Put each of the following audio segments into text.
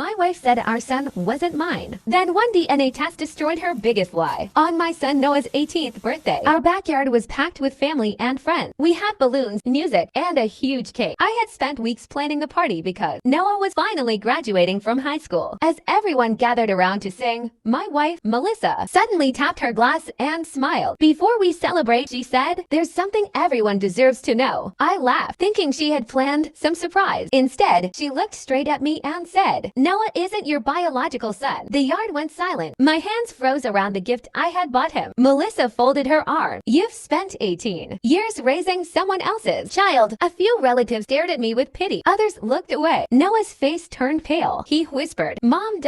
My wife said our son wasn't mine. Then one DNA test destroyed her biggest lie. On my son Noah's 18th birthday, our backyard was packed with family and friends. We had balloons, music, and a huge cake. I had spent weeks planning the party because Noah was finally graduating from high school. As everyone gathered around to sing, my wife, Melissa, suddenly tapped her glass and smiled. Before we celebrate, she said, "There's something everyone deserves to know." I laughed, thinking she had planned some surprise. Instead, she looked straight at me and said, "Noah isn't your biological son." The yard went silent. My hands froze around the gift I had bought him. Melissa folded her arm. "You've spent 18 years raising someone else's child." A few relatives stared at me with pity. Others looked away. Noah's face turned pale. He whispered, "Mom, ...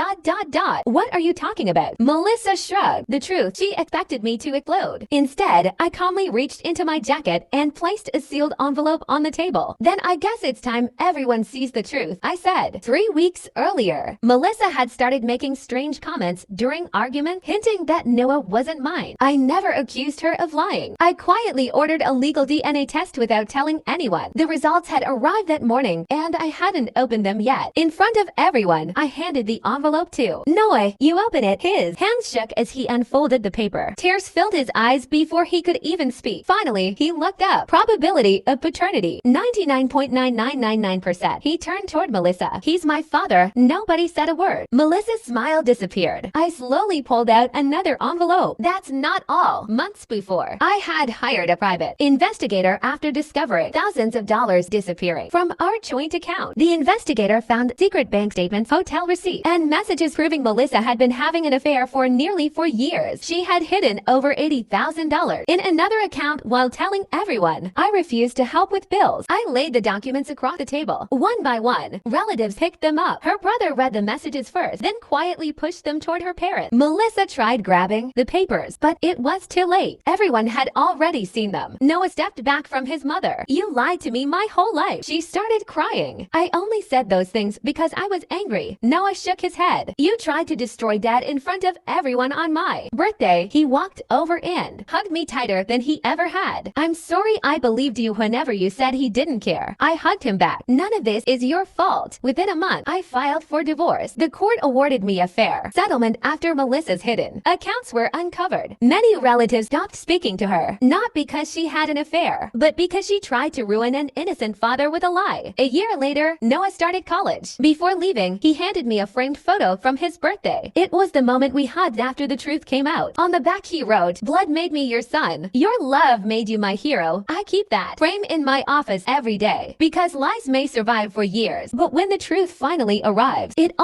What are you talking about?" Melissa shrugged. The truth, she expected me to explode. Instead, I calmly reached into my jacket and placed a sealed envelope on the table. "Then I guess it's time everyone sees the truth," I said. 3 weeks earlier, Melissa had started making strange comments during arguments, hinting that Noah wasn't mine. I never accused her of lying. I quietly ordered a legal DNA test without telling anyone. The results had arrived that morning, and I hadn't opened them yet. In front of everyone, I handed the envelope to Noah. "You open it." His hands shook as he unfolded the paper. Tears filled his eyes before he could even speak. Finally, he looked up. "Probability of paternity, 99.9999%. He turned toward Melissa. "He's my father." Nobody said a word. Melissa's smile disappeared. I slowly pulled out another envelope. That's not all. Months before, I had hired a private investigator after discovering thousands of dollars disappearing from our joint account. The investigator found secret bank statements, hotel receipts, and messages proving Melissa had been having an affair for nearly 4 years. She had hidden over $80,000 in another account while telling everyone I refused to help with bills. I laid the documents across the table. One by one, relatives picked them up. Her brother read the messages first, then quietly pushed them toward her parents. Melissa tried grabbing the papers, but it was too late. Everyone had already seen them. Noah stepped back from his mother. "You lied to me my whole life." She started crying. "I only said those things because I was angry." Noah shook his head. "You tried to destroy Dad in front of everyone on my birthday." He walked over and hugged me tighter than he ever had. "I'm sorry I believed you whenever you said he didn't care." I hugged him back. "None of this is your fault." Within a month, I filed for divorce. The court awarded me a fair settlement after Melissa's hidden accounts were uncovered. Many relatives stopped speaking to her, not because she had an affair, but because she tried to ruin an innocent father with a lie. A year later, Noah started college. Before leaving, he handed me a framed photo from his birthday. It was the moment we hugged after the truth came out. On the back he wrote, "Blood made me your son. Your love made you my hero." I keep that frame in my office every day because lies may survive for years, but when the truth finally arrives, it